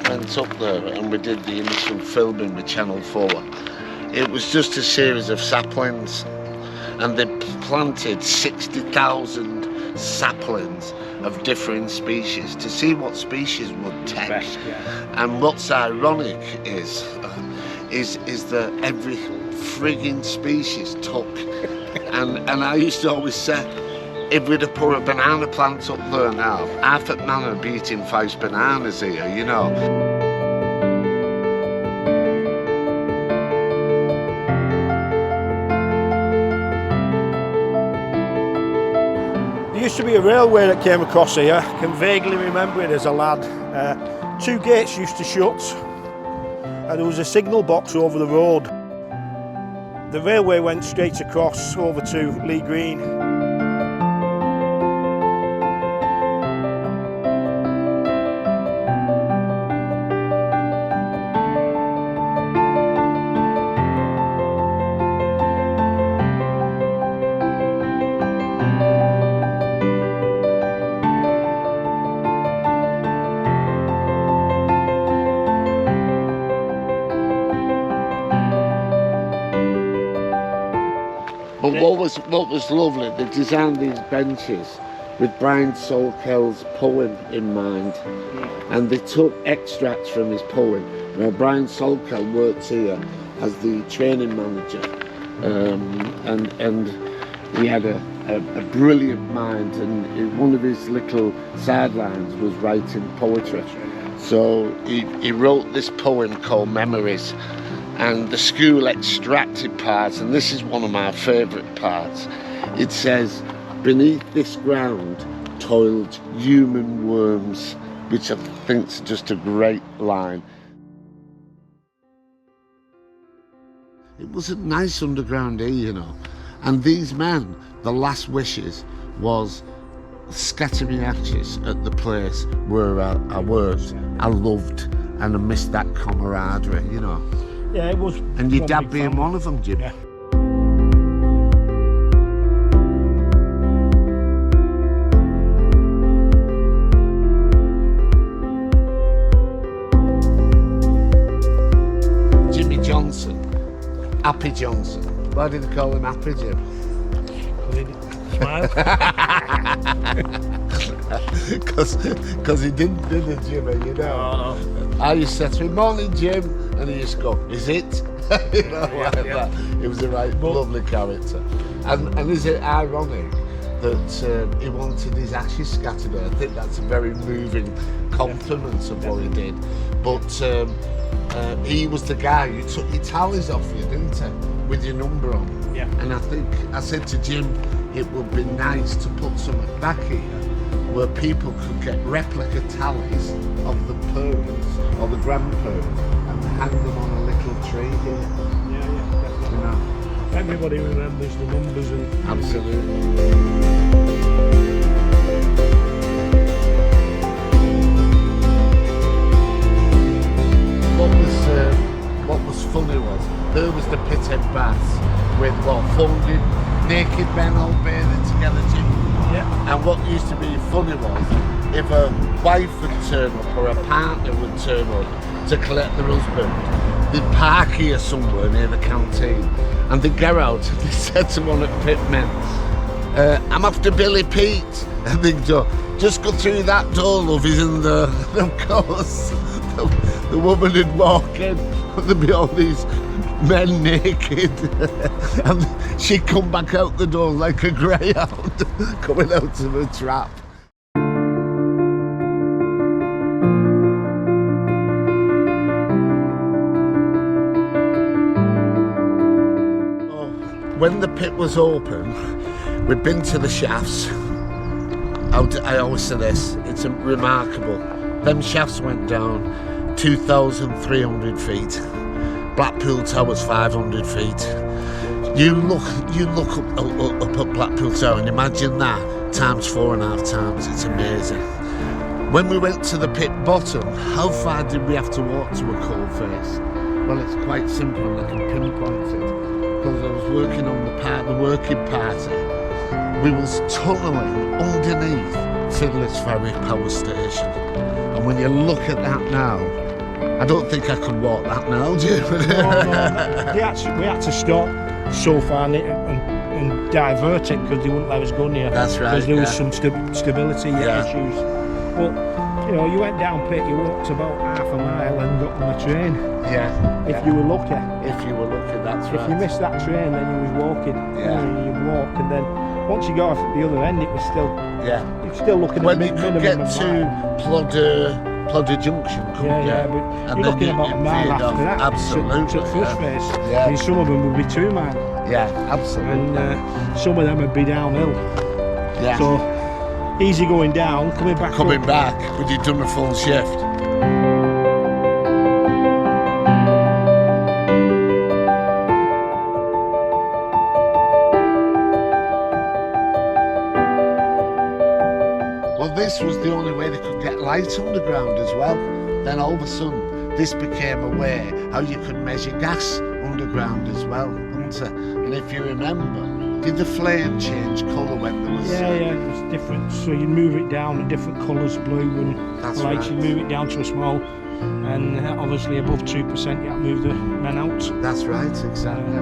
Went up there and we did the initial filming with Channel 4. It was just a series of saplings, and they planted 60,000 saplings of different species to see what species would take. Best, yeah. And what's ironic is that every frigging species took. and I used to always say, if we'd have put a banana plant up there now, half at Manor would be eating 5 bananas here, you know. There used to be a railway that came across here. I can vaguely remember it as a lad. 2 gates used to shut, and there was a signal box over the road. The railway went straight across over to Lee Green. But what was lovely, they designed these benches with Brian Solkell's poem in mind, and they took extracts from his poem. Now, Brian Solkell worked here as the training manager, and he had a brilliant mind, and one of his little sidelines was writing poetry. So he wrote this poem called Memories, and the school extracted parts, and this is one of my favourite parts. It says, "Beneath this ground toiled human worms," which I think is just a great line. It was a nice underground here, you know, and these men, the last wishes was scattering ashes at the place where I worked, I loved, and I missed that camaraderie, you know. Yeah, it was. And your dad being family. one of them, Jim. Yeah. Jimmy Johnson, Happy Johnson. Why did they call him Happy, Jim? Smile. Because he didn't, did he, Jimmy, you know? Oh, I used to say, "Morning, Jim," and he used to go, "Is it?" You know, like that. It was a lovely character. And is it ironic that he wanted his ashes scattered? I think that's a very moving compliment of what he did. But he was the guy who took your tallies off you, didn't he? With your number on. Yeah. And I think I said to Jim, it would be nice to put something back here where people could get replica tallies of the parents or the grandparents and hang them on a little tree here. Yeah, definitely. You know? Everybody remembers the numbers and. Absolutely. What was funny was there was the pithead baths with 400 naked men all bathing together, Jim. Yeah. And what used to be funny was if a wife would turn up or a partner would turn up to collect their husband, they'd park here somewhere near the canteen, and they'd go out and they said to one of the pitmen, "I'm after Billy Pete," and they'd go, "Just go through that door, love, he's in there." And of course the woman would walk in and there'd be all these men naked and she'd come back out the door like a greyhound coming out of a trap. when the pit was open, we'd been to the shafts. I always say this, it's remarkable. Them shafts went down 2,300 feet. Blackpool Tower's 500 feet. You look up at Blackpool Tower and imagine that times 4.5 times. It's amazing. When we went to the pit bottom, how far did we have to walk to a coal face? Well, it's quite simple and I can pinpoint it. Because I was working on the working party. We was tunnelling underneath Fiddler's Ferry power station. And when you look at that now, I don't think I could walk that now, do you? No. We had to stop so far and divert it because they wouldn't let us go near. That's right. Because there was some stability issues. But you went down pit, you walked about half a mile and got on the train. Yeah. If you were lucky. If you were lucky, that's right. If you missed that train, then you was walking. Yeah. You'd walk, and then once you got off at the other end, it was still. Yeah. You're still looking when at you could get to Plodder Junction, couldn't you? Yeah, but and you're looking about a mile after that. Absolutely. To first base. Yeah. I mean, some of them would be 2 miles. Yeah, absolutely. And some of them would be downhill. Yeah. So easy going down, coming back. But you'd done a full shift. Well, this was the only way they could get light underground as well. Then all of a sudden, this became a way how you could measure gas underground as well. And if you remember, did the flame change colour when there was... Yeah, it was different. So you'd move it down in different colours, blue and That's lights. right. You'd move it down to a small, and obviously above 2% you have to move the men out. That's right, exactly.